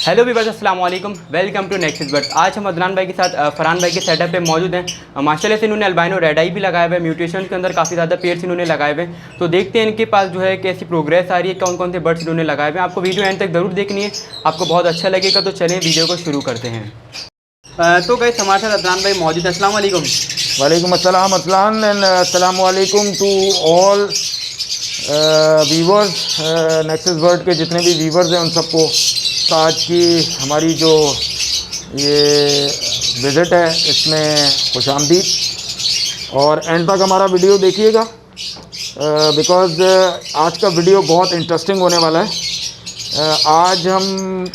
Hello viewers, अस्सलाम वालेकुम। Welcome to next bird. आज हम अदनान भाई के साथ फरहान भाई के सेटअप पे मौजूद हैं। माशाल्लाह से इन्होंने अल्बाइनो रेड आई भी लगाया हुआ है। म्यूटेशन के अंदर काफ़ी ज़्यादा पेयर्स इन्होंने लगाए हुए हैं। तो देखते हैं इनके पास जो है कैसी प्रोग्रेस आ रही है, कौन कौन से बर्ड्स इन्होंने लगाए हुए हैं। आपको वीडियो एंड तक ज़रूर देखनी है, आपको बहुत अच्छा लगेगा। तो चलें वीडियो को शुरू करते हैं। तो गाइस हमारे साथ अदनान भाई मौजूद है। अस्सलाम वालेकुम। वालेकुम अस्सलाम अस्सलाम एंड अस्सलाम वालेकुम to all viewers. Nexus bird के जितने भी वीवर्स हैं उन सबको आज की हमारी जो ये विज़िट है इसमें खुशामदीद, और एंड तक हमारा वीडियो देखिएगा बिकॉज़ आज का वीडियो बहुत इंटरेस्टिंग होने वाला है। आज हम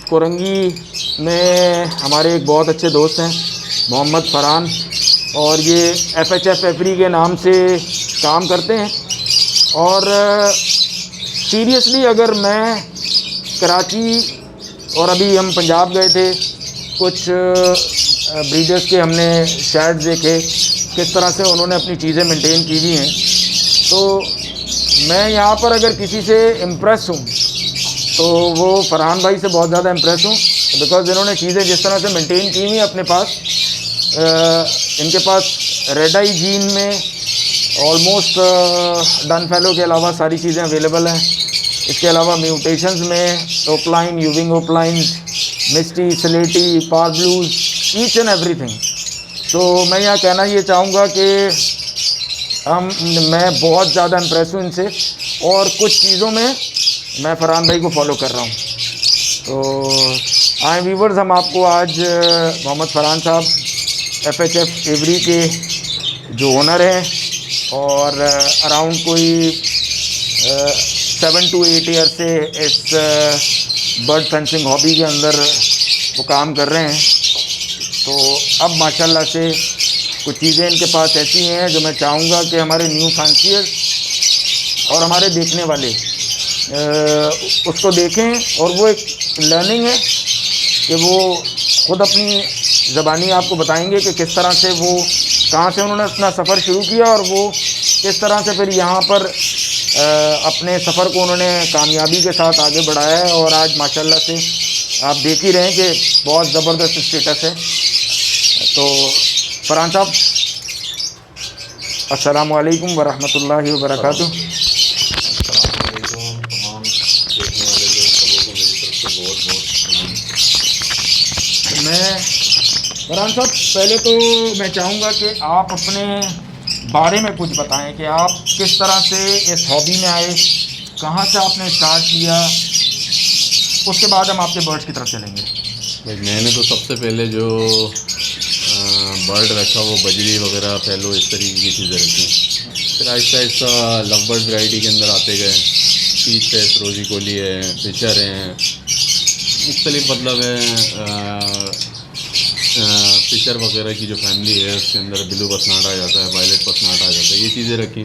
कोरंगी में हमारे एक बहुत अच्छे दोस्त हैं मोहम्मद फरहान, और ये FHF एफरी के नाम से काम करते हैं। और सीरियसली अगर मैं कराची और अभी हम पंजाब गए थे, कुछ ब्रीडर्स के हमने शेड्स देखे किस तरह से उन्होंने अपनी चीज़ें मेंटेन की हुई हैं। तो मैं यहाँ पर अगर किसी से इम्प्रेस हूँ तो वो फरहान भाई से बहुत ज़्यादा इम्प्रेस हूँ, बिकॉज़ इन्होंने चीज़ें जिस तरह से मेंटेन की हुई हैं अपने पास। इनके पास रेड आई जीन में ऑलमोस्ट डन फेलो के अलावा सारी चीज़ें अवेलेबल हैं। इसके अलावा म्यूटेशंस में ओपलाइन, यूविंग ओपलाइन, मिस्टी, स्लेटी, पार ब्लूज, ईच एंड एवरीथिंग। तो मैं यहाँ कहना ये चाहूँगा कि मैं बहुत ज़्यादा इम्प्रेस हूँ इनसे, और कुछ चीज़ों में मैं फरहान भाई को फॉलो कर रहा हूँ। तो आए व्यूवर्स, हम आपको आज मोहम्मद फरहान साहब FHF एवरी के जो ओनर हैं और अराउंड कोई 7 to 8 ईयर से इस बर्ड फेंसिंग हॉबी के अंदर वो काम कर रहे हैं। तो अब माशाल्लाह से कुछ चीज़ें इनके पास ऐसी हैं जो मैं चाहूँगा कि हमारे न्यू फैंसियर्स और हमारे देखने वाले उसको देखें, और वो एक लर्निंग है कि वो ख़ुद अपनी ज़बानी आपको बताएंगे कि किस तरह से वो कहाँ से उन्होंने अपना सफ़र शुरू किया और वो किस तरह से फिर यहाँ पर अपने सफ़र को उन्होंने कामयाबी के साथ आगे बढ़ाया है। और आज माशाल्लाह से आप देख ही रहे हैं कि बहुत ज़बरदस्त स्टेटस है। तो फरहान साहब, अस्सलाम वालेकुम व रहमतुल्लाहि व बरकातुहू। मैं फरहान साहब, पहले तो मैं चाहूँगा कि आप अपने बारे में कुछ बताएं कि आप किस तरह से इस हॉबी में आए, कहाँ से आपने स्टार्ट किया, उसके बाद हम आपके बर्ड्स की तरफ चलेंगे। भाई मैंने तो सबसे पहले जो बर्ड रखा वो बजरी वगैरह फैलो इस तरीके की चीज़ें रखी। फिर Aahista Aahista love bird variety के अंदर आते गए। पीच है, रोजी कोली है, फिशर हैं, मुख्तलिफ मतलब है। फिशर वगैरह की जो फैमिली है उसके अंदर ब्लू पसनाट आ जाता है, वायलेट पसनाट आ जाता है, ये चीज़ें रखी।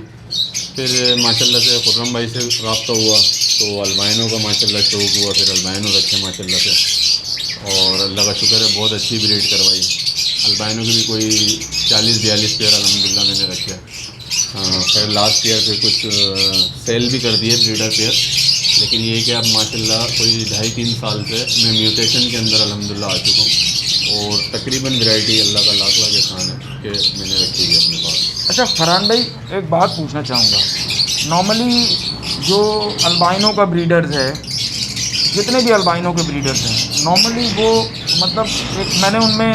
फिर माशाल्लाह से खुर्रम भाई से रब्ता हुआ तो अल्बाइनो का माशाल्लाह शौक़ हुआ, फिर अल्बाइनो रखे माशाल्लाह से, और अल्लाह का शुक्र है बहुत अच्छी ब्रीड करवाई। अल्बाइनो की भी कोई 40-42 पेयर अल्हम्दुलिल्लाह मैंने रखे। फिर लास्ट ईयर फिर कुछ सेल भी कर दिए ब्रीडर पेयर, लेकिन ये कि अब माशाल्लाह कोई 2.5-3 साल से मैं म्यूटेशन के अंदर अल्हम्दुलिल्लाह आ चुका हूँ, और तकरीबन वैरायटी अल्लाह का लाख एहसान है कि मैंने रखी है अपने पास। अच्छा फरहान भाई, एक बात पूछना चाहूँगा। नॉर्मली जो अल्बाइनो का ब्रीडर्स है, जितने भी अल्बाइनो के ब्रीडर्स हैं, नॉर्मली वो मतलब एक मैंने उनमें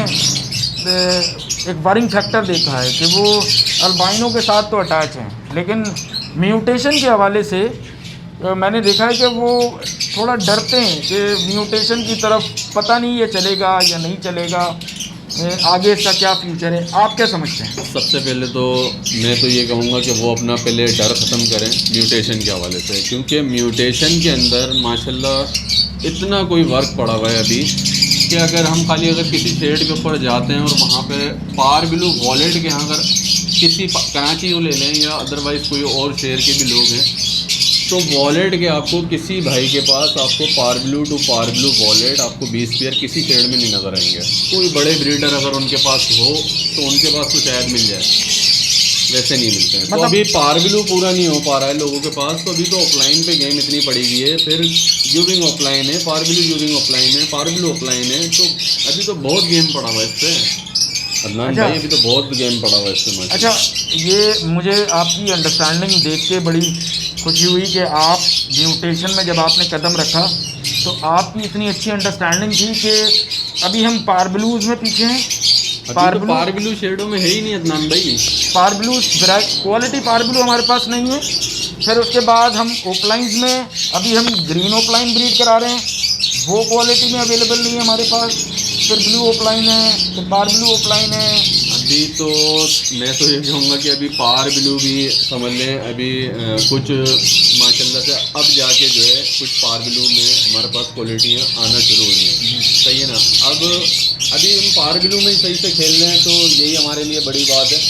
एक वरिंग फैक्टर देखा है कि वो अल्बाइनो के साथ तो अटैच हैं, लेकिन म्यूटेशन के हवाले से मैंने देखा है कि वो थोड़ा डरते हैं कि म्यूटेशन की तरफ पता नहीं ये चलेगा या नहीं चलेगा, आगे इसका क्या फ्यूचर है। आप क्या समझते हैं? सबसे पहले तो मैं तो ये कहूँगा कि वो अपना पहले डर ख़त्म करें म्यूटेशन के हवाले से, क्योंकि म्यूटेशन के अंदर माशाल्लाह इतना कोई वर्क पड़ा हुआ है अभी कि अगर हम अगर किसी शेड के ऊपर जाते हैं और वहाँ पे पार ब्लू वॉलेट के यहाँ अगर किसी कराची को ले लें या अदरवाइज़ कोई और शहर के भी लोग हैं, तो वॉलेट के आपको किसी भाई के पास आपको parblue to parblue violet आपको 20 पेयर किसी शेड में नहीं नज़र आएंगे। कोई बड़े ब्रीडर अगर उनके पास हो तो उनके पास तो शायद मिल जाए, वैसे नहीं मिलते हैं। तो मतलब- अभी पार ब्लू पूरा नहीं हो पा रहा है लोगों के पास, तो अभी तो ऑफलाइन पे गेम इतनी पड़ी हुई है, फिर यूविंग ऑफलाइन है, पार ब्लू यूविंग ऑफलाइन है, पार ब्लू ऑफलाइन है, तो अभी तो बहुत गेम पड़ा हुआ है इससे अदनान अच्छा। भाई, अभी तो बहुत गेम पड़ा हुआ है इससे माशाल्लाह। अच्छा, ये मुझे आपकी अंडरस्टैंडिंग देख के बड़ी खुशी हुई कि आप म्यूटेशन में जब आपने कदम रखा तो आपकी इतनी अच्छी अंडरस्टैंडिंग थी कि अभी हम पार ब्लूज़ में पीछे हैं। अभी तो पार ब्लू शेडो में है ही नहीं अदनान भाई। पार ब्लू क्वालिटी पार ब्लू हमारे पास नहीं है। फिर उसके बाद हम ओपलाइंस में अभी हम ग्रीन ओपलाइन ब्रीड करा रहे हैं, वो क्वालिटी में अवेलेबल नहीं है हमारे पास। फिर ब्लू ओपलाइन है, फिर पार ब्लू ओपलाइन है। अभी तो मैं तो ये कहूँगा कि अभी पार ब्लू भी समझ लें, अभी कुछ माशाल्लाह से अब जाके जो है कुछ पार ब्लू में हमारे पास क्वालिटियाँ आना शुरू हुई हैं, सही है ना। अब अभी हम पार ब्लू में सही से खेल रहे हैं तो यही हमारे लिए बड़ी बात है।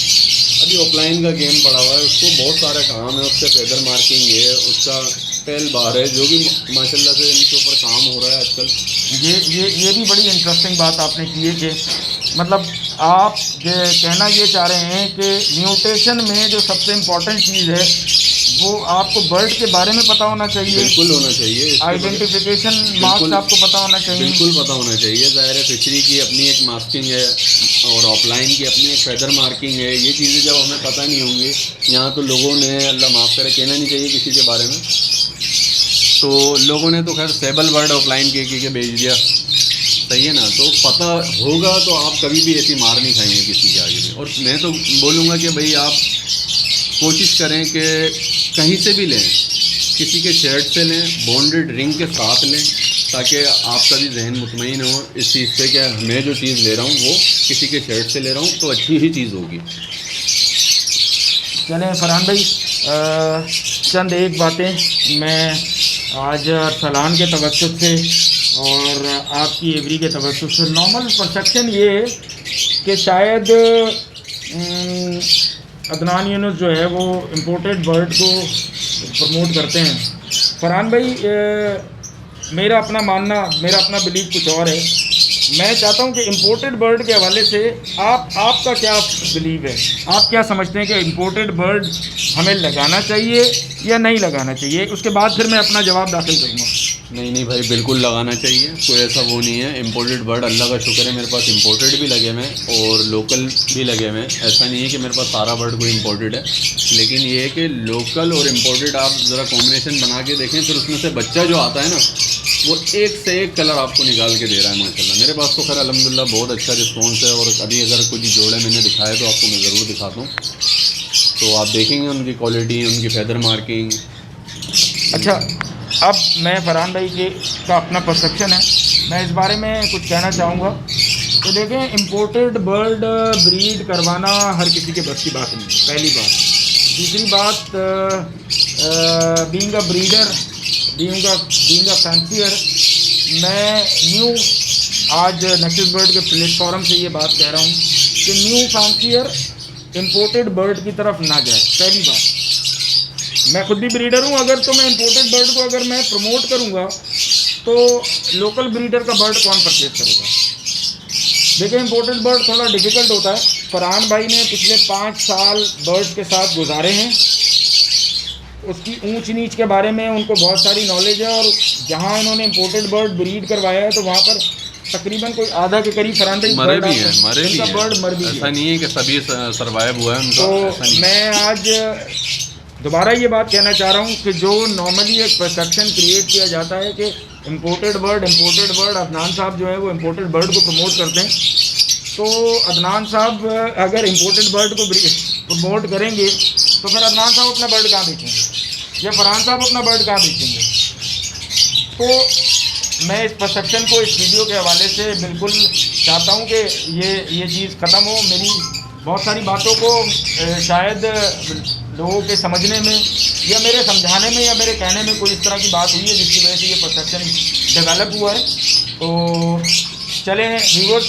अभी ऑफलाइन का गेम पड़ा हुआ है, उसको बहुत सारा काम है, उससे फेदर मार्किंग है, उसका पहल बार है, जो भी माशाल्लाह से इनके ऊपर काम हो रहा है आजकल। ये भी बड़ी इंटरेस्टिंग बात आपने की है कि मतलब आप कहना ये चाह रहे हैं कि म्यूटेशन में जो सबसे इम्पोर्टेंट चीज़ है वो आपको बर्ड के बारे में पता होना चाहिए। बिल्कुल होना चाहिए, इसके बारे में आइडेंटिफिकेशन मार्क्स आपको पता होना चाहिए। बिल्कुल पता होना चाहिए। ज़ाहिर है फिशरी की अपनी एक मास्किंग है और ऑफलाइन की अपनी एक फेदर मार्किंग है। ये चीज़ें जब हमें पता नहीं होंगी, यहाँ तो लोगों ने अल्लाह माफ़ करे कहना नहीं चाहिए किसी के बारे में, तो लोगों ने तो खैर सेबल बर्ड ऑफलाइन के बेच दिया, सही है ना। तो पता होगा तो आप कभी भी ऐसी मार नहीं खाएंगे किसी के आगे भी। और मैं तो बोलूँगा कि भाई आप कोशिश करें कि कहीं से भी लें, किसी के शर्ट से लें, बॉन्डेड रिंग के साथ लें, ताकि आपका भी जहन मुतमईन हो इस चीज़ से कि मैं जो चीज़ ले रहा हूँ वो किसी के शर्ट से ले रहा हूँ तो अच्छी ही चीज़ होगी। चलें फरहान भाई, चंद एक बातें मैं आज अरसलान के तवज्जुह से और आपकी एवरी के तवज्जुह से, नॉर्मल परसेप्शन ये है कि शायद अदनान यूनुस जो है वो इम्पोर्टेड बर्ड को प्रमोट करते हैं। फरहान भाई, मेरा अपना मानना, मेरा अपना बिलीव कुछ और है। मैं चाहता हूं कि इम्पोर्टेड बर्ड के हवाले से आपका क्या बिलीव है? आप क्या समझते हैं कि इम्पोर्टेड बर्ड हमें लगाना चाहिए या नहीं लगाना चाहिए? उसके बाद फिर मैं अपना जवाब दाखिल करूँगा। नहीं भाई, बिल्कुल लगाना चाहिए, कोई ऐसा वो नहीं है। इम्पोर्टेड बर्ड अल्लाह का शुक्र है मेरे पास इम्पोर्टेड भी लगे हुए हैं और लोकल भी लगे हुए हैं। ऐसा नहीं है कि मेरे पास सारा बर्ड कोई इम्पोर्टेड है, लेकिन ये है कि लोकल और इम्पोर्टेड आप ज़रा कॉम्बिनेशन बना के देखें, फिर उसमें से बच्चा जो आता है ना वो एक से एक कलर आपको निकाल के दे रहा है माशाल्लाह। मेरे पास तो खैर अल्हम्दुलिल्लाह बहुत अच्छा रिस्पॉन्स है, और अभी अगर कुछ जोड़े मैंने दिखाए तो आपको मैं ज़रूर दिखाता हूँ, तो आप देखेंगे उनकी क्वालिटी, उनकी फेदर मार्किंग। अच्छा, अब मैं फरहान भाई का अपना परसेप्शन है, मैं इस बारे में कुछ कहना चाहूँगा। तो देखें, इम्पोर्टेड बर्ड ब्रीड करवाना हर किसी के बस की बात नहीं है, पहली बात। दूसरी बात, being a breeder, being a fancier, मैं न्यू आज नेक्सस बर्ड के प्लेटफॉर्म से ये बात कह रहा हूँ कि न्यू फैंसियर इम्पोर्टेड बर्ड की तरफ ना जाए। पहली बात, मैं खुद भी ब्रीडर हूँ, अगर तो मैं इम्पोर्टेड बर्ड को अगर मैं प्रमोट करूँगा तो लोकल ब्रीडर का बर्ड कौन परचेज करेगा? देखिए, इम्पोर्टेड बर्ड थोड़ा डिफ़िकल्ट होता है। फरहान भाई ने पिछले 5 साल बर्ड्स के साथ गुजारे हैं, उसकी ऊंच नीच के बारे में उनको बहुत सारी नॉलेज है, और जहाँ इन्होंने इम्पोर्टेड बर्ड ब्रीड करवाया है तो वहाँ पर तकरीबन कोई आधा के करीब फरहान भाई मरे भी हैं, बर्ड मर भी ऐसा नहीं है कि सभी सर्वाइव हुआ है उनका। तो मैं आज दोबारा ये बात कहना चाह रहा हूँ कि जो नॉर्मली एक परसेप्शन क्रिएट किया जाता है कि इम्पोर्टेड बर्ड, अदनान साहब जो है वो इम्पोर्टेड बर्ड को प्रमोट करते हैं, तो अदनान साहब अगर इम्पोर्टेड बर्ड को प्रमोट करेंगे तो फिर अदनान साहब अपना बर्ड कहाँ बेचेंगे या फरहान साहब अपना बर्ड कहाँ बेचेंगे? तो मैं इस परसेप्शन को इस वीडियो के हवाले से बिल्कुल चाहता हूँ कि ये चीज़ ख़त्म हो। मेरी बहुत सारी बातों को शायद लोगों के समझने में या मेरे समझाने में या मेरे कहने में कोई इस तरह की बात हुई है जिसकी वजह से ये परसेप्शन डेवलप हुआ है। तो चलें व्यूअर्स,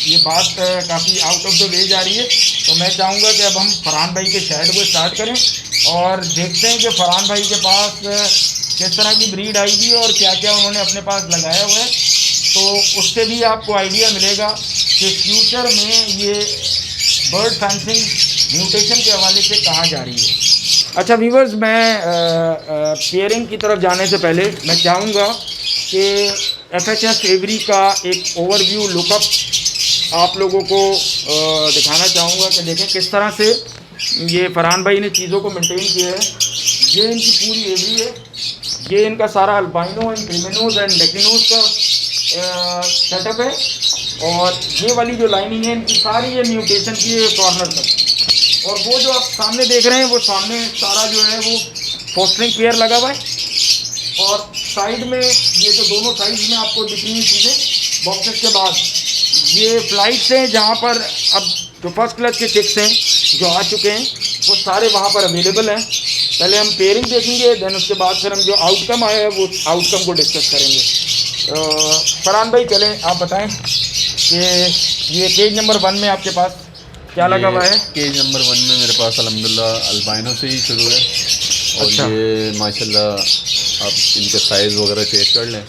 ये बात काफ़ी आउट ऑफ द वे जा रही है, तो मैं चाहूँगा कि अब हम फरहान भाई के शेड को स्टार्ट करें और देखते हैं कि फरहान भाई के पास किस तरह की ब्रीड आएगी और क्या क्या उन्होंने अपने पास लगाया हुआ है। तो उससे भी आपको आइडिया मिलेगा कि फ्यूचर में ये बर्ड फैंसिंग म्यूटेशन के हवाले से कहाँ जा रही है। अच्छा व्यूवर्स, मैं पेयरिंग की तरफ जाने से पहले मैं चाहूँगा कि FHF एवरी का एक ओवरव्यू लुकअप आप लोगों को दिखाना चाहूँगा कि देखें किस तरह से ये फरहान भाई ने चीज़ों को मेंटेन किया है। ये इनकी पूरी एवरी है, ये इनका सारा अल्बाइनो एंड क्रिमिनोज एंड डेकिनोज का सेटअप है, और ये वाली जो लाइनिंग है इनकी सारी ये म्यूटेशन की है कॉर्नर तक। और वो जो आप सामने देख रहे हैं वो सामने सारा जो है वो फोस्टरिंग पेयर लगा हुआ है, और साइड में ये जो दोनों साइड में आपको दिख रही हैं चीज़ें बॉक्सेस के बाद, ये फ्लाइट्स हैं जहाँ पर अब जो फर्स्ट क्लच के चिक्स हैं जो आ चुके हैं वो सारे वहाँ पर अवेलेबल हैं। पहले हम पेयरिंग देखेंगे, देन उसके बाद फिर हम जो आउटकम आया है वो आउटकम को डिस्कस करेंगे। फरहान भाई चलें आप बताएं कि ये केज नंबर 1 में आपके पास क्या लगा हुआ है। केज नंबर 1 में मेरे पास अल्हम्दुलिल्लाह अल्बाइनो से ही शुरू है, और अच्छा। ये माशाल्लाह आप इनके साइज़ वगैरह चेक कर लें,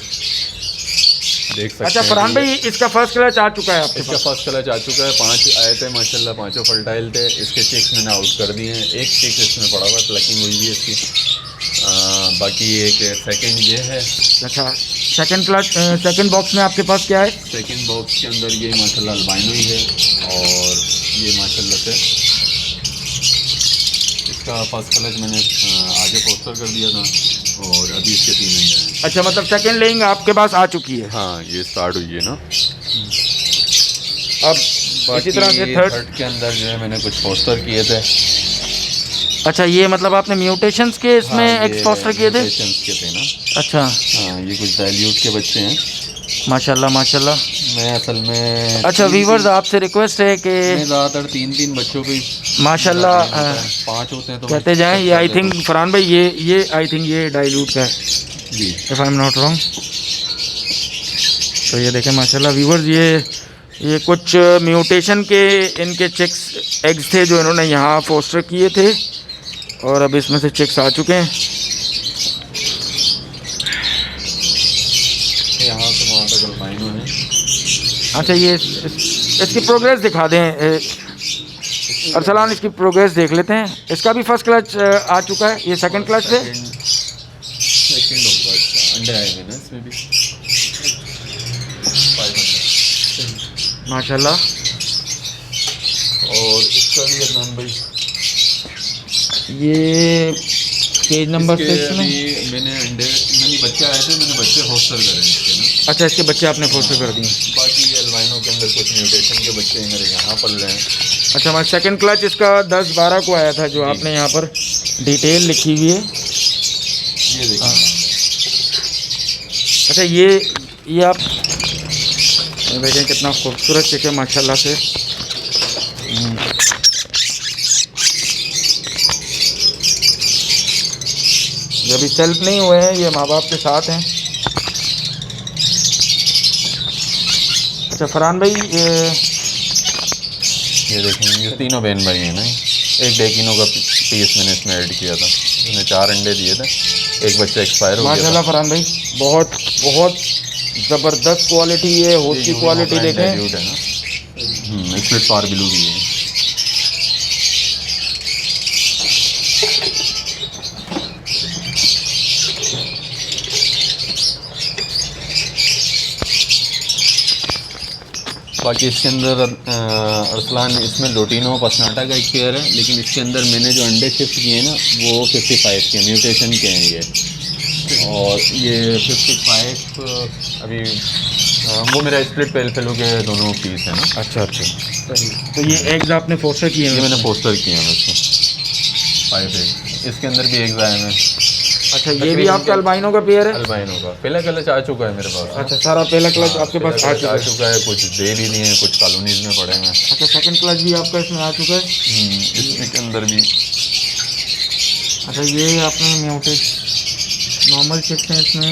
देख सकते अच्छा हैं। फरहान भाई इसका फर्स्ट क्लच आ चुका है आपके इसका पास। फर्स्ट कलच आ चुका है, 5 आए थे माशाल्लाह, 5 फर्टाइल थे। इसके चिक्स मैंने आउट कर दिए हैं, एक चिक्स इसमें पड़ा हुआ है, प्लकिंग हुई हुई है इसकी। बाकी एक सेकंड ये है। अच्छा सेकंड बॉक्स में आपके पास क्या है। सेकंड बॉक्स के अंदर ये माशाल्लाह अल्बाइनो ही है, और ये माशाल्लाह से इसका फर्स्ट कलच मैंने आगे पोस्टर कर दिया था, और अभी इसके 3 अंडे हैं। अच्छा मतलब सेकंड लेइंग आपके पास आ चुकी है। हाँ ये स्टार्ट हुई है ना। अब इसी तरह से थर्ड के अंदर जो है मैंने कुछ पोस्टर किए थे। अच्छा ये मतलब आपने म्यूटेशंस के इसमें हाँ, एक्स पोस्टर किए थे। म्यूटेशंस के थे ना। अच्छा हाँ ये कुछ डाइल्यूट के बच्चे हैं माशाल्लाह माशाल्लाह। मैं असल में अच्छा व्यूवर्स आपसे रिक्वेस्ट है कि मैं ज़्यादातर 3 बच्चों पे माशाल्लाह 5 होते हैं तो कहते जाएं। ये आई थिंक फरहान भाई ये आई थिंक ये डाइल्यूट का है जी। If I am not wrong. तो ये देखें माशाल्लाह व्यूवर्स, ये कुछ म्यूटेशन के इनके चिक्स एग्स थे जो इन्होंने यहाँ पोस्टर किए थे, और अब इसमें से चिक्स आ चुके हैं। यहाँ से वहाँ तक अल्बाइनो है। अच्छा ये इसकी प्रोग्रेस दिखा दें अरसलान, इसकी प्रोग्रेस देख लेते हैं। इसका भी फर्स्ट क्लच आ चुका है, ये सेकंड क्लच पे सेकंड होगा इसका, अंडे आए हैं ना इसमें भी 5 अंडे माशाल्लाह। और इसका भी अदनान भाई ये केज नंबर 6 में। अभी मैंने बच्चे आए थे, मैंने बच्चे होस्टर करे हैं इसके ना। अच्छा इसके बच्चे आपने पोस्टर कर दिए। बाकी ये अल्बाइनो के अंदर कुछ म्यूटेशन के बच्चे मेरे यहाँ पल रहे हैं। अच्छा हमारा सेकंड क्लच इसका 10-12 को आया था जो आपने यहाँ पर डिटेल लिखी हुई है। ये देखिए। अच्छा ये आप देखें कितना खूबसूरत चिक है माशाल्लाह से। ये अभी सेल्फ नहीं हुए हैं, ये माँ बाप के साथ हैं। अच्छा फरहान भाई ये देखें, ये तीनों बहन भाई हैं ना। एक डेकिनो का पीस मैंने इसमें ऐड किया था, उसने 4 अंडे दिए थे, एक बच्चा एक्सपायर हो गया था। माशाल्लाह फरहान भाई बहुत ज़बरदस्त क्वालिटी है, होस्ट की क्वालिटी देखें। है ना, स्प्लिट पार ब्लू भी है। बाकी इसके अंदर अरसलान इसमें लोटिनो पसनाटा का एक पेयर है, लेकिन इसके अंदर मैंने जो अंडे शिफ्ट किए हैं ना वो 55 के म्यूटेशन के हैं ये। और ये 55 अभी वो मेरा स्प्लिट पेल फेलो के दोनों पीस है ना। अच्छा अच्छा तो ये एग्स आपने पोस्टर किए हैं। ये मैंने पोस्टर किए हैं वैसे 5 एग। इसके अंदर भी एग्स आए हैं। अच्छा ये भी आपका अल्बाइनो का पेयर है। अल्बाइनो का पहला क्लच आ चुका है मेरे पास। अच्छा सारा पहला क्लच आपके पास आ चुका है। कुछ दे भी दिए हैं, कुछ कॉलोनीज में पड़े हैं। अच्छा सेकंड क्लच भी आपका इसमें आ चुका है। इसके अंदर भी। अच्छा ये आपने म्यूटेड नॉर्मल चिक्स हैं इसमें।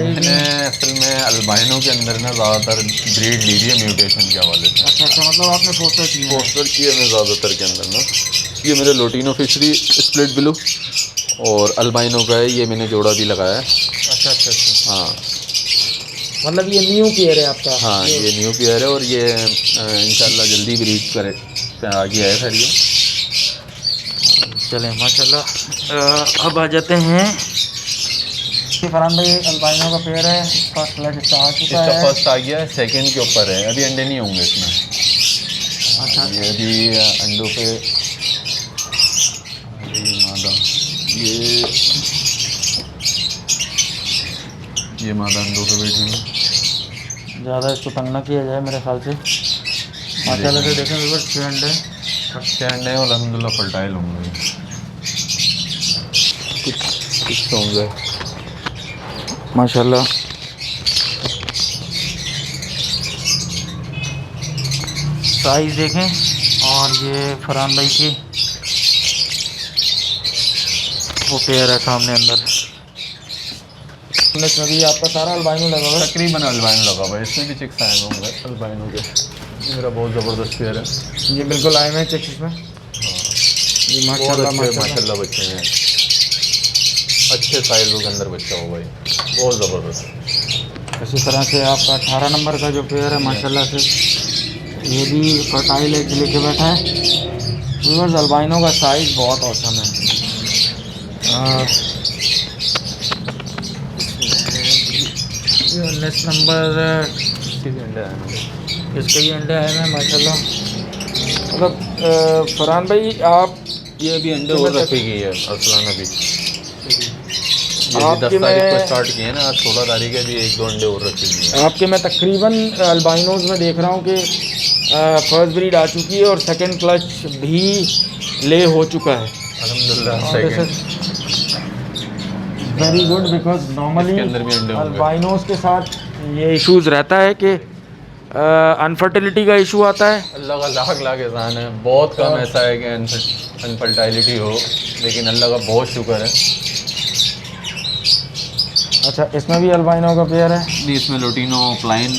मैंने असल में अल्बाइनो के अंदर ना ज़्यादातर ब्रीड ली है म्यूटेशन के हवाले से। अच्छा अच्छा मतलब आपने पोस्टर किए हैं। पोस्टर किए मैं ज़्यादातर के अंदर ना। ये मेरे लोटिनो फिशरी स्प्लिट ब्लू और अल्बाइनो का है, ये मैंने जोड़ा भी लगाया है। अच्छा अच्छा अच्छा हाँ मतलब ये न्यू पेयर है आपका। हाँ ये न्यू पेयर है, और ये इंशाल्लाह जल्दी ब्रीड करे आ गया है। खैर ये चलें माशाल्लाह। अब आ जाते हैं फरहान भाई, अल्बाइनो का पेयर है, फर्स्ट क्लच इसका आ चुका इसका है। फर्स्ट आ गया है, सेकंड के ऊपर है, अभी अंडे नहीं होंगे इसमें। अच्छा, ये अभी अंडों पे अभी मादा, ये मादा अंडों पे बैठी है। ज़्यादा इसको तंग ना किया जाए मेरे ख्याल से। माशाल्लाह से देखें व्यूअर्स, 6 अंडे, 6 अंडे हैं और अल्हम्दुलिल्लाह फर्टाइल होंगे, कुछ तो होंगे माशाल्लाह। साइज़ देखें, और ये फरहान भाई की वो पेयर है सामने अंदर। इसमें भी आपका सारा अल्बाइनो लगा हुआ है? तकरीबन अल्बाइनो लगा हुआ है, इसमें भी चिक्स आए होंगे अल्बाइनो के। ये मेरा बहुत ज़बरदस्त पेयर है, ये बिल्कुल आए हुए हैं चेक इसमें। ये माशाल्लाह माशाल्लाह बच्चे हैं, अच्छे साइज़ के अंदर बच्चा हो भाई, बहुत ज़बरदस्त। इसी तरह से आपका 18 नंबर का जो पेयर है माशाल्लाह से, ये भी फर्टाइल एग लेके बैठा है। व्यूअर्स, अल्बाइनो का साइज़ बहुत औसम है। ये 19 नंबर, इसके भी अंडे आए हैं माशाल्लाह। मतलब फरहान भाई, आप ये अभी अंडे और रखेगी है अरसलान, अभी ये आपके 10 तारीख को में- स्टार्ट किए हैं ना, आज 16 तारीख है, अभी 1-2 अंडे और रखेगी है। आपके मैं तकरीबन अल्बाइनोज में देख रहा हूँ कि फर्स्ट ब्रीड आ चुकी है और सेकंड क्लच भी ले हो चुका है। अल्हम्दुलिल्लाह second very good, because normally इसके अंदर भी अंडे होंगे। अल्बाइनोज के साथ ये इश्यूज़ रहता है कि अनफर्टिलिटी का इशू आता है। अल्लाह का लाख लाख एहसान है, बहुत कम ऐसा है कि अनफर्टाइलिटी हो, लेकिन अल्लाह का बहुत शुक्र है। अच्छा, इसमें भी अल्बाइनो का पेयर है नहीं, इसमें लोटिनो प्लाइन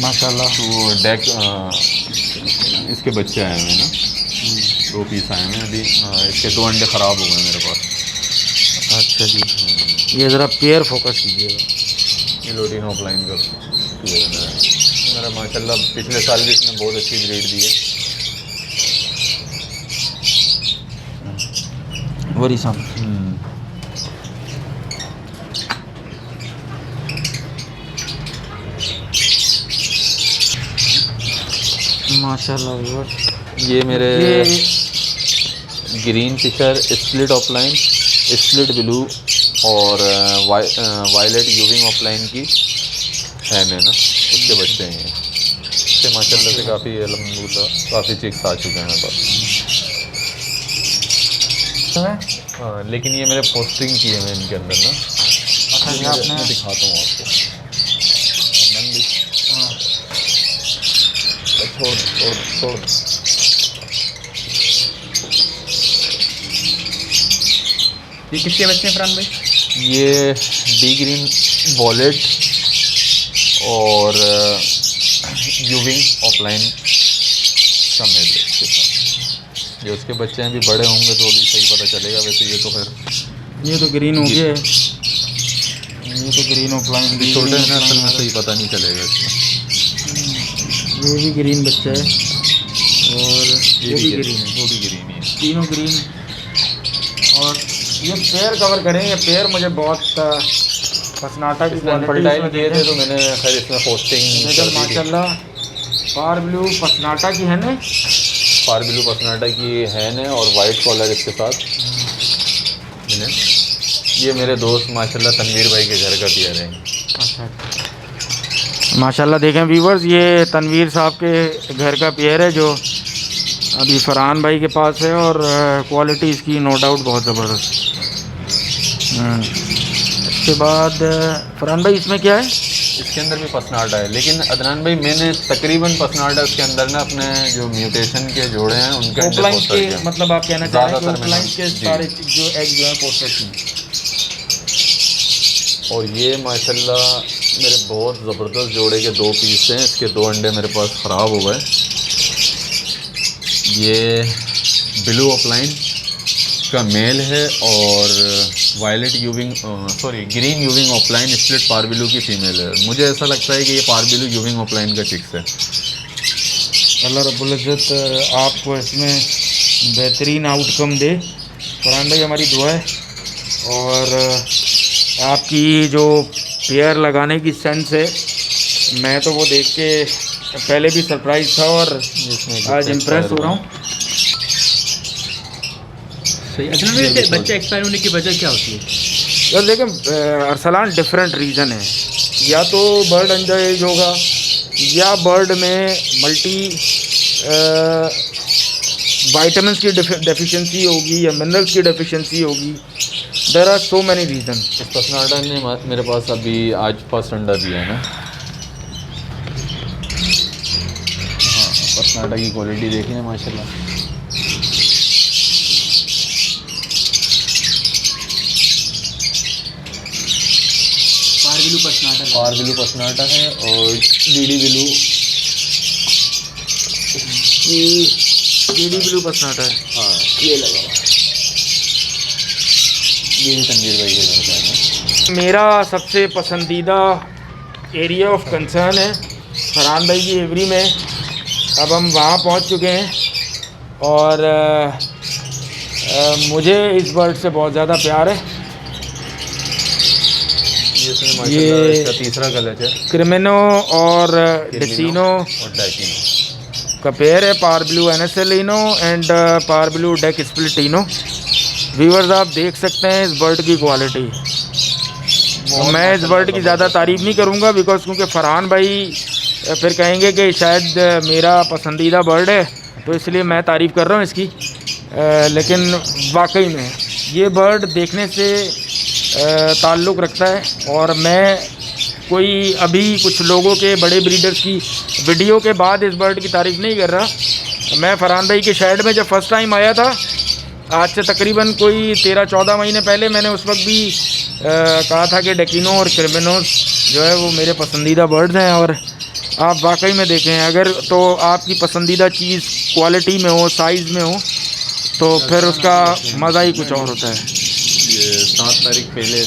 माशाल्लाह। तो डेक इसके बच्चे आए हुए हैं ना, 2 पीस आए हुए हैं अभी। इसके 2 अंडे ख़राब हो गए मेरे पास। अच्छा जी, ये ज़रा पेयर फोकस कीजिएगा। ये लोटिनो प्लाइन का पेयर है मेरा माशाल्लाह, पिछले साल भी इसने बहुत अच्छी ब्रीड दी है। वरी सम माशाल्लाह व्यूअर्स, ये मेरे ये green fisher split offline, split blue और वायलेट यूविंग ऑफलाइन की है ना, उसके बच्चे हैं। इससे माशाल्लाह से काफ़ी अल्हम्दुलिल्लाह काफ़ी चिक्स आ चुके हैं मेरे पास। हाँ, लेकिन ये मेरे पोस्टिंग किए हैं इनके अंदर ना। अच्छा जी, आपने मैं दिखाता हूँ आपको। छोड़ छोड़ छोड़ ये किसके बच्चे हैं फरहान भाई? ये डी ग्रीन वॉलेट और यूविंग ऑफलाइन का मेल है इसके साथ। ये उसके बच्चे हैं, भी बड़े होंगे तो अभी सही पता चलेगा। वैसे ये तो खैर ये तो ग्रीन हो गया है, ये तो ग्रीन ऑफलाइन भी छोटे हैं, असल में सही पता नहीं चलेगा इसमें। ये भी ग्रीन बच्चा है और ये वो भी ग्रीन ग्रीन है, वो भी ग्रीन ही है। तीनों ग्रीन। और ये पेयर कवर करें, ये पेयर मुझे बहुत पसनाटा की इसमें क्वालिटी फर्टाइल इसमें किए थे देखें। तो मैंने खैर इसमें पोस्टिंग लेकिन माशाल्लाह पार ब्लू पसनाटा की है ना, पार ब्लू पसनाटा की है ने और वाइट कॉलर इसके साथ इन्हें। ये मेरे दोस्त माशाल्लाह तनवीर भाई के घर का पेयर है। अच्छा, माशाल्लाह देखें व्यूवर्स, ये तनवीर साहब के घर का पेयर है जो अभी फरहान भाई के पास है और क्वालिटी इसकी नो डाउट बहुत ज़बरदस्त। इसके बाद फरहान भाई इसमें क्या है? इसके अंदर भी पसनाटा है, लेकिन अदनान भाई मैंने तकरीबन पसनाटा इसके अंदर ना अपने जो म्यूटेशन के जोड़े हैं उनके अंदर ऑफलाइन पोस्टर के, किया। मतलब आप कहना चाह रहे हैं कि ज़्यादातर ऑफलाइन मैंने- के जी। सारे जो एग जो है पोस्टर की। और ये माशाल्लाह मेरे बहुत ज़बरदस्त जोड़े के 2 पीस हैं। इसके 2 अंडे मेरे पास ख़राब हो गए। ये ब्लू ऑफलाइन का मेल है और वायलेट यूविंग ग्रीन यूविंग ऑफलाइन स्प्लिट पारबिलू की फ़ीमेल है। मुझे ऐसा लगता है कि ये पारबिलू यूविंग ऑफलाइन का चिक्स है। अल्लाह रब्बुल इज़्ज़त आपको इसमें बेहतरीन आउटकम दे फरहान भाई हमारी दुआ है, और आपकी जो पेयर लगाने की सेंस है, मैं तो वो देख के पहले भी सरप्राइज था और आज इम्प्रेस हो रहा हूँ। सही। असल में बच्चे एक्सपायर होने की वजह क्या होती है? यार देखें अरसलान डिफरेंट रीज़न है, या तो बर्ड अंडर एज होगा, या बर्ड में मल्टी वाइटामिन की डेफिशिएंसी होगी, या मिनरल्स की डेफिशिएंसी होगी। There are so many reason. इस पसनाडा ने मेरे पास अभी आज फर्स्ट अंडा दिया है ना। हाँ, पसनाडा की क्वालिटी देखिए माशाल्लाह। पार बिलू पसनाटा है और डीडी बिलू डीडी ब्लू पसनाटा है। हाँ ये लगा हुआ है। ये भी तनवीर भाई के घर का है। मेरा सबसे पसंदीदा एरिया ऑफ कंसर्न है फरहान भाई की एवरी में। अब हम वहाँ पहुँच चुके हैं और मुझे इस बर्ड से बहुत ज़्यादा प्यार है। ये इसका तीसरा कलर है, क्रिमिनो और डेसिनो और डाइकिनो का पेयर है, पार ब्लू एनेसेलिनो एंड पार ब्लू डेक स्प्लिटिनो। व्यूअर्स आप देख सकते हैं इस बर्ड की क्वालिटी। मैं इस बर्ड की ज़्यादा तारीफ़ नहीं करूँगा बिकॉज क्योंकि फरहान भाई फिर कहेंगे कि शायद मेरा पसंदीदा बर्ड है, तो इसलिए मैं तारीफ़ कर रहा हूँ इसकी। लेकिन वाकई में ये बर्ड देखने से ताल्लुक़ रखता है, और मैं कोई अभी कुछ लोगों के बड़े ब्रीडर्स की वीडियो के बाद इस बर्ड की तारीफ़ नहीं कर रहा। मैं फरहान भाई के शेड में जब फर्स्ट टाइम आया था, आज से तकरीबन कोई 13-14 महीने पहले, मैंने उस वक्त भी कहा था कि डेकिनो और क्रिमिनोस जो है वो मेरे पसंदीदा बर्ड्स हैं। और आप वाकई में देखें, अगर तो आपकी पसंदीदा चीज़ क्वालिटी में हो, साइज़ में हो, तो फिर उसका मज़ा ही कुछ और होता है। ये 7 तारीख पहले।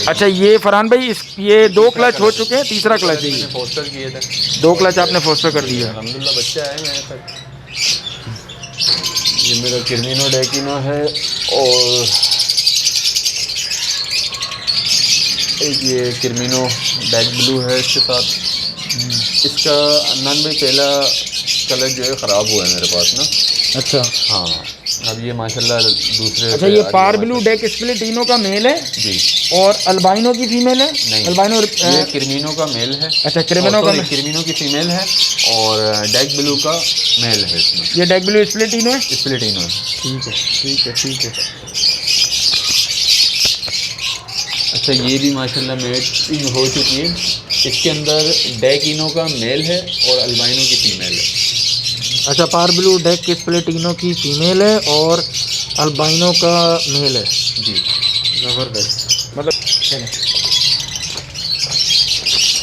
अच्छा, ये फरहान भाई ये 2 क्लच हो चुके हैं, तीसरा क्लच है ये। फोस्टर किए थे 2 क्लच आपने फोस्टर कर दिया। अल्हम्दुलिल्लाह बच्चे आए मेरे तक। ये मेरा क्रिमिनो डेकिनो है और एक ये क्रिमिनो बैक ब्लू है इसके साथ। इसका अदनान भाई पहला कलर जो है ख़राब हुआ है मेरे पास ना। अच्छा हाँ, अब ये माशाल्लाह दूसरे। अच्छा, ये पार ब्लू डेक स्प्लिटिनो का मेल है जी, और अल्बाइनो की फीमेल है। नहीं, अल्बाइनो ये क्रिमिनो का मेल है। अच्छा, क्रिमिनो का क्रिमिनो की फीमेल है और डेक ब्लू का मेल है इसमें। ये डेक ब्लू स्प्लिटिनो है। स्प्लिटिनो है। ठीक है, ठीक है, ठीक है। अच्छा, ये भी माशाल्लाह मेटिंग हो चुकी है। इसके अंदर डेकिनो का मेल है और अल्बाइनो की फीमेल है। अच्छा, पार ब्लू डेक स्प्लिटिनो की फीमेल है और अल्बाइनो का मेल है। जी, ज़बरदस्त। मतलब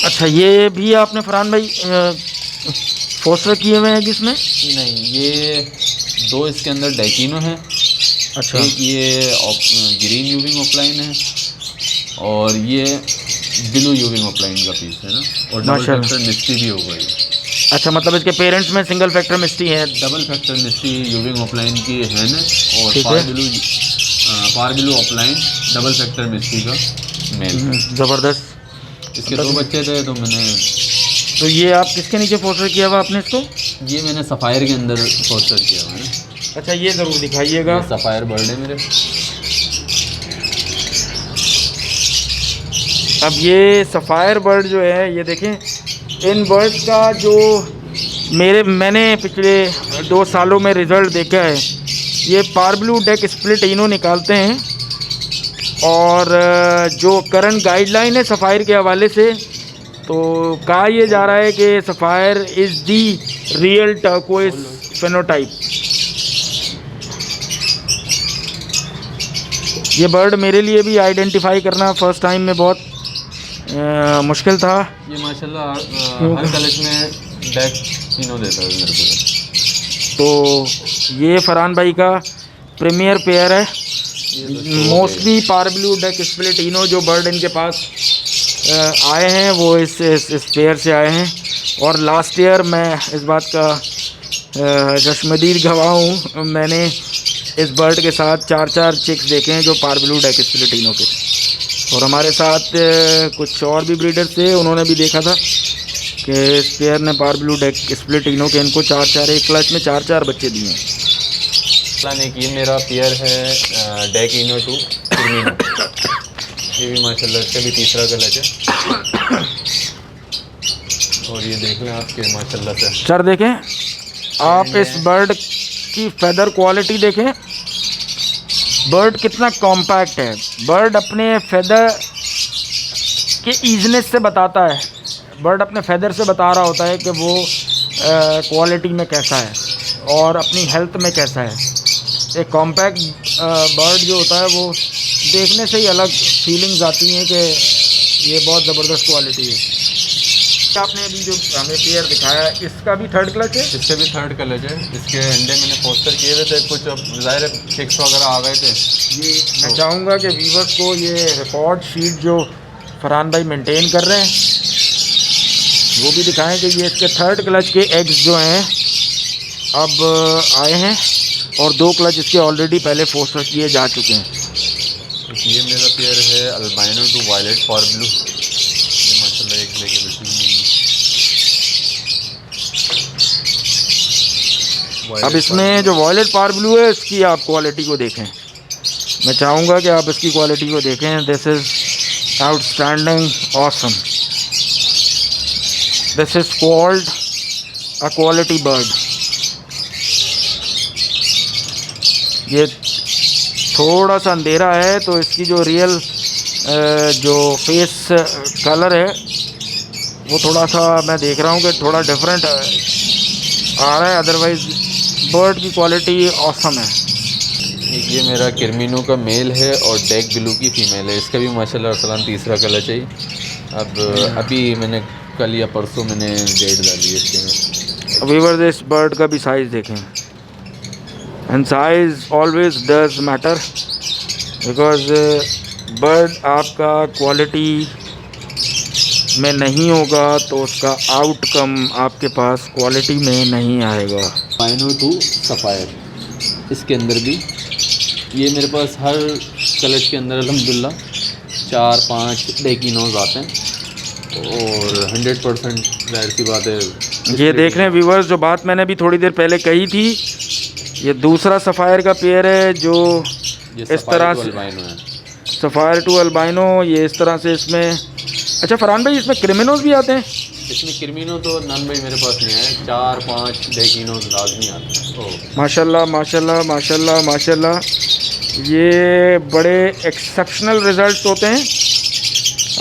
अच्छा, ये भी आपने फरहान भाई फोस्टर किए हुए हैं किसमें? नहीं, ये 2 इसके अंदर डेकिनो है। अच्छा, एक ये ग्रीन यूविंग ऑफलाइन है और ये ब्लू यूविंग ऑफलाइन का पीस है ना। और डबल माशाल्लाह। फैक्टर मिस्टी भी हो गई। अच्छा, मतलब इसके पेरेंट्स में सिंगल फैक्टर मिस्टी है। डबल फैक्टर मिस्टी यूविंग ऑफलाइन की है ना, और ठीक पार है। ब्लू ऑफलाइन डबल फैक्टर मिस्टी का मेल है। ज़बरदस्त। इसके 2 बच्चे थे तो मैंने। तो ये आप किसके नीचे फोस्टर किया हुआ आपने इसको? ये मैंने सफ़ायर के अंदर पोस्टर किया हुआ है ना। अच्छा, ये ज़रूर दिखाइएगा। सफ़ायर बर्ड है मेरे। अब ये सफ़ायर बर्ड जो है, ये देखें, इन बर्ड्स का जो मैंने पिछले 2 सालों में रिज़ल्ट देखा है, ये पार ब्लू डेक स्प्लिटिनो निकालते हैं। और जो करंट गाइडलाइन है सफ़ायर के हवाले से, तो कहा यह जा रहा है कि sapphire is the real turquoise phenotype. ये बर्ड मेरे लिए भी आइडेंटिफाई करना फ़र्स्ट टाइम में बहुत मुश्किल था। ये माशाल्लाह हर कलश में डेकिनो देता है मेरे को। तो ये फरहान भाई का प्रीमियर पेयर है। मोस्टली पार ब्लू डेक स्प्लिटिनो जो बर्ड इनके पास आए हैं वो इस पेयर से आए हैं। और लास्ट ईयर मैं इस बात का चश्मदीद गवाह हूँ, मैंने इस बर्ड के साथ 4 चिक्स देखे हैं जो पारब्लू डेक स्प्लिटिनो के, और हमारे साथ कुछ और भी ब्रीडर्स थे, उन्होंने भी देखा था कि इस पेयर ने पारब्लू डेक स्प्लिटिनो के इनको 4 एक क्लच में 4 बच्चे दिए हैं। एक ये मेरा पेयर है डेक इनो टू किर्मिनो, ये भी माशाल्लाह इसका भी तीसरा क्लच है, और ये देख लें आपके माशाल्लाह से। सर देखें आप इस बर्ड की फेदर क्वालिटी देखें, बर्ड कितना कॉम्पैक्ट है। बर्ड अपने फेदर के ईजनेस से बताता है, बर्ड अपने फेदर से बता रहा होता है कि वो क्वालिटी में कैसा है और अपनी हेल्थ में कैसा है। एक कॉम्पैक्ट बर्ड जो होता है वो देखने से ही अलग फीलिंग्स आती हैं कि ये बहुत ज़बरदस्त क्वालिटी है। आपने अभी जो हमें पेयर दिखाया इसका भी 3rd क्लच है? इसके भी 3rd क्लच है। इसके अंडे मैंने पोस्टर किए हुए थे, कुछ अब ज़ाहिर चिक्स वगैरह आ गए थे। ये मैं चाहूँगा कि व्यूवर्स को ये रिकॉर्ड शीट जो फरहान भाई मेंटेन कर रहे हैं वो भी दिखाएं कि ये इसके 3rd क्लच के एग्स जो हैं अब आए हैं, और 2 क्लच इसके ऑलरेडी पहले पोस्टर किए जा चुके हैं। ये मेरा पेयर है अल्बाइनो टू वायलेट पारब्लू, ये माशाल्लाह एक लेके बिल्कुल अब इसमें जो वॉयलेट पारब्लू है इसकी आप क्वालिटी को देखें, मैं चाहूँगा कि आप इसकी क्वालिटी को देखें। This is outstanding awesome, this is called a quality bird. ये थोड़ा सा अंधेरा है तो इसकी जो रियल जो फेस कलर है वो थोड़ा सा मैं देख रहा हूँ कि थोड़ा डिफरेंट आ रहा है, अदरवाइज़ बर्ड की क्वालिटी ऑसम है। ये मेरा किर्मिनो का मेल है और डेक ब्लू की फ़ीमेल है, इसका भी माशाल्लाह अरसलान तीसरा कलच है। अब अभी मैंने कल या परसों मैंने डेट डाली है इसके। व्यूअर्स इस बर्ड का भी साइज़ देखें, and size always does matter, because bird आपका क्वालिटी में नहीं होगा तो उसका आउटकम आपके पास क्वालिटी में नहीं आएगा। अल्बाइनो टू सफ़ायर, इसके अंदर भी ये मेरे पास हर कलच के अंदर अल्हम्दुलिल्लाह 4-5 डेकिनोज आते हैं, और 100% जाहिर सी बात है। ये देख रहे हैं व्यूवर्स, जो बात मैंने भी थोड़ी देर पहले कही थी, ये दूसरा सफ़ायर का पेयर है जो इस तरह से सफ़ायर टू अल्बाइनो, ये इस तरह से इसमें। अच्छा फरहान भाई, इसमें क्रिमिनोज भी आते हैं? इसमें क्रिमिनो तो नन भाई मेरे पास नहीं है, 4-5 डेकिनोज लाजमी आते हैं। माशाल्लाह माशाल्लाह माशाल्लाह माशाल्लाह, ये बड़े एक्सेप्शनल रिज़ल्ट होते हैं।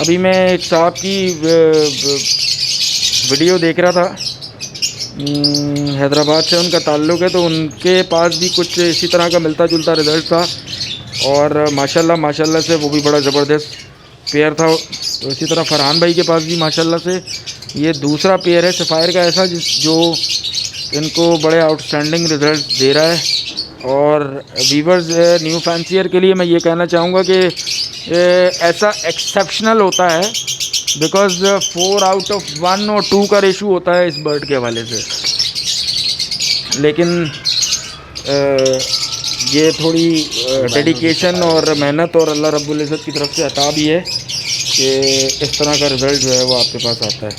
अभी मैं एक साहब की वीडियो देख रहा था, हैदराबाद से उनका ताल्लुक़ है, तो उनके पास भी कुछ इसी तरह का मिलता जुलता रिज़ल्ट था, और माशाल्लाह माशाल्लाह से वो भी बड़ा ज़बरदस्त पेयर था। तो इसी तरह फरहान भाई के पास भी माशाल्लाह से ये दूसरा पेयर है सफ़ायर का ऐसा जो इनको बड़े आउटस्टैंडिंग रिज़ल्ट दे रहा है। और वीवर्स न्यू फैंसियर के लिए मैं ये कहना चाहूँगा कि ऐसा एक्सेप्शनल होता है बिकॉज़ 4 आउट ऑफ 1 और 2 का रेशू होता है इस बर्ड के हवाले से। लेकिन ये थोड़ी डेडिकेशन और मेहनत और अल्लाह रब्बुल इज़्ज़त की तरफ से अता भी है कि इस तरह का रिज़ल्ट जो है वो आपके पास आता है।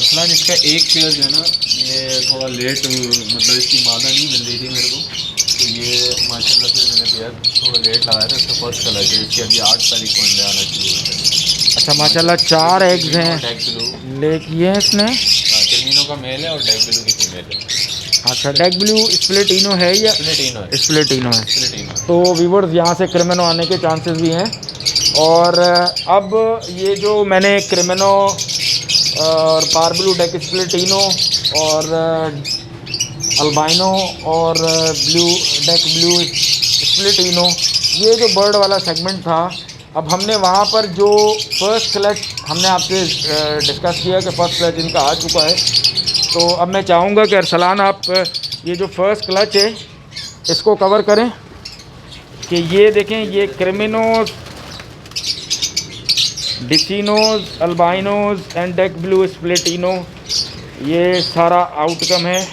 असलन इसका एक पेयर जो है ना, ये थोड़ा लेट, मतलब इसकी मादा नहीं मिल रही थी मेरे को, तो ये माशाल्लाह से मैंने पेयर थोड़ा लेट लगाया था। इसका फर्स्ट कलर है, इसके अभी 8 तारीख को अंडे आना शुरू होते हैं। अच्छा माशाल्लाह 4 एग्स हैं डेक ब्लू ले किए हैं इसने। किर्मिनो का मेल है और डेक ब्लू की फीमेल है। अच्छा डेक ब्लू स्प्लिटिनो है या स्प्लिटिनो है? तो व्यूअर्स यहाँ से क्रिमिनो आने के चांसेस भी हैं। और अब ये जो मैंने क्रिमिनो और पारब्लू डेक स्प्लिटिनो और अल्बाइनो और डेक ब्लू स्प्लिटिनो, ये जो बर्ड वाला सेगमेंट था, अब हमने वहाँ पर जो फर्स्ट क्लच हमने आपसे डिस्कस किया कि फ़र्स्ट क्लच इनका आ चुका है, तो अब मैं चाहूँगा कि अरसलान आप ये जो फर्स्ट क्लच है इसको कवर करें कि ये देखें, ये क्रिमिनोज, डिसिनोज, अल्बाइनोज एंड डेक ब्लू स्प्लिटिनो, ये सारा आउटकम है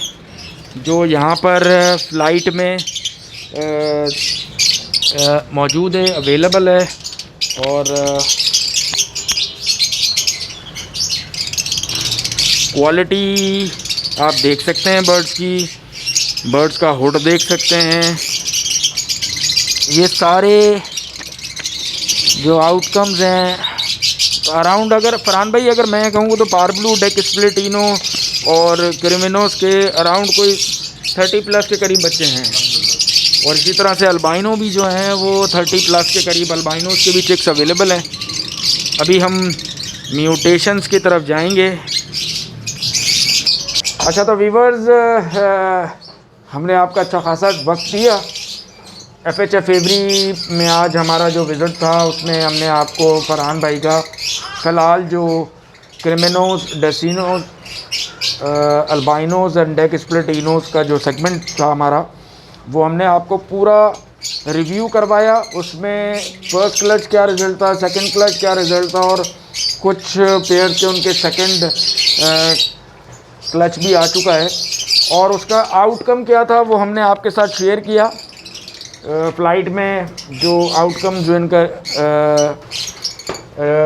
जो यहाँ पर फ्लाइट में मौजूद है, अवेलेबल है। और क्वालिटी आप देख सकते हैं बर्ड्स की, बर्ड्स का हुड देख सकते हैं। ये सारे जो आउटकम्स हैं अराउंड, अगर फरहान भाई अगर मैं कहूँ तो पारब्लू, डेक स्प्लिटिनो और क्रिमिनोस के अराउंड कोई 30 प्लस के करीब बच्चे हैं। और इसी तरह से अल्बाइनो भी जो हैं वो 30 प्लस के करीब अल्बाइनोस के भी चिक्स अवेलेबल हैं। अभी हम म्यूटेशंस की तरफ जाएंगे। अच्छा तो वीवर्स, हमने आपका अच्छा खासा वक्त दिया। FHF एवरी में आज हमारा जो विज़िट था उसमें हमने आपको फरहान भाई का फ़िलहाल जो क्रिमिनोस, डेसिनोस, अल्बाइनोस एंड डेक स्प्लिटिनोस का जो सेगमेंट था हमारा, वो हमने आपको पूरा रिव्यू करवाया। उसमें फर्स्ट क्लच क्या रिज़ल्ट था, सेकंड क्लच क्या रिज़ल्ट था, और कुछ पेयर के उनके सेकंड क्लच भी आ चुका है और उसका आउटकम क्या था वो हमने आपके साथ शेयर किया। फ़्लाइट में जो आउटकम जो इनका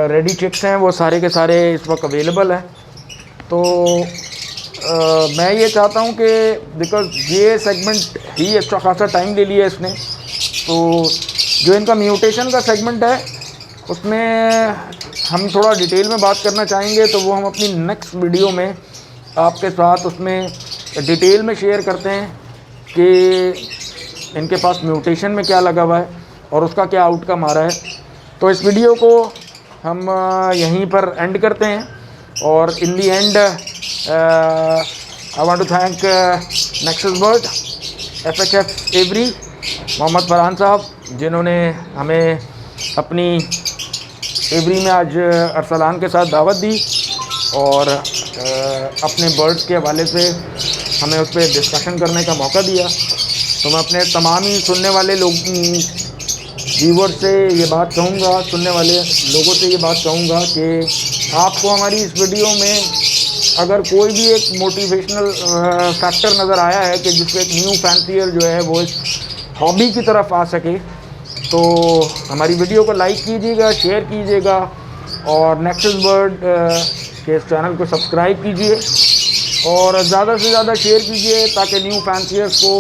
रेडी चिक्स हैं वो सारे के सारे इस वक्त अवेलेबल हैं। तो मैं ये चाहता हूँ कि बिकॉज़ ये सेगमेंट ही अच्छा खासा टाइम ले लिया इसने, तो जो इनका म्यूटेशन का सेगमेंट है उसमें हम थोड़ा डिटेल में बात करना चाहेंगे, तो वो हम अपनी नेक्स्ट वीडियो में आपके साथ उसमें डिटेल में शेयर करते हैं कि इनके पास म्यूटेशन में क्या लगा हुआ है और उसका क्या आउटकम आ रहा है। तो इस वीडियो को हम यहीं पर एंड करते हैं। और in the end I want to thank Nexus Bird, FHF aviary, Mohammad Farhan साहब, जिन्होंने हमें अपनी एवरी में आज अरसलान के साथ दावत दी और अपने बर्ड्स के हवाले से हमें उस पर डिस्कशन करने का मौका दिया। तो मैं अपने तमाम ही सुनने वाले लोग व्यूवर से ये बात कहूँगा, सुनने वाले लोगों से ये बात कहूँगा कि आपको हमारी इस वीडियो में अगर कोई भी एक मोटिवेशनल फैक्टर नज़र आया है कि जिससे एक न्यू फैंसियर जो है वो इस हॉबी की तरफ आ सके, तो हमारी वीडियो को लाइक कीजिएगा, शेयर कीजिएगा और नेक्सस बर्ड के इस चैनल को सब्सक्राइब कीजिए और ज़्यादा से ज़्यादा शेयर कीजिए ताकि न्यू फैंसियर्स को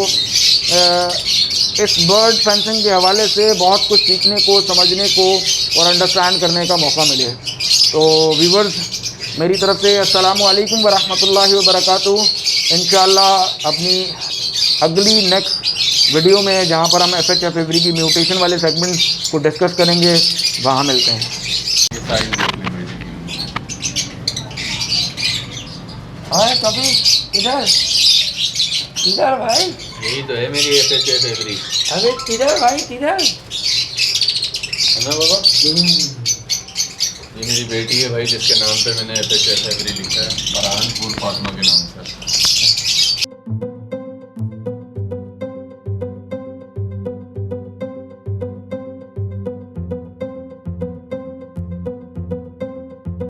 इस बर्ड फेंसिंग के हवाले से बहुत कुछ सीखने को, समझने को और अंडरस्टैंड करने का मौका मिले। तो व्यूवर्स, मेरी तरफ से अस्सलामु अलैकुम व रहमतुल्लाहि व बरकातुहू। इंशाअल्लाह अपनी अगली नेक्स्ट वीडियो में जहाँ पर हम FHF एवरी की म्यूटेशन वाले सेगमेंट को डिस्कस करेंगे, वहाँ मिलते हैं। हाँ कभी इधर किधर भाई? यही तो है मेरी FHF एवरी। अबे किधर भाई किधर? है ना बाबा? ये मेरी बेटी है भाई, जिसके नाम पे मैंने FHF एवरी लिखा है, फरहान फूल फातिमा के नाम से।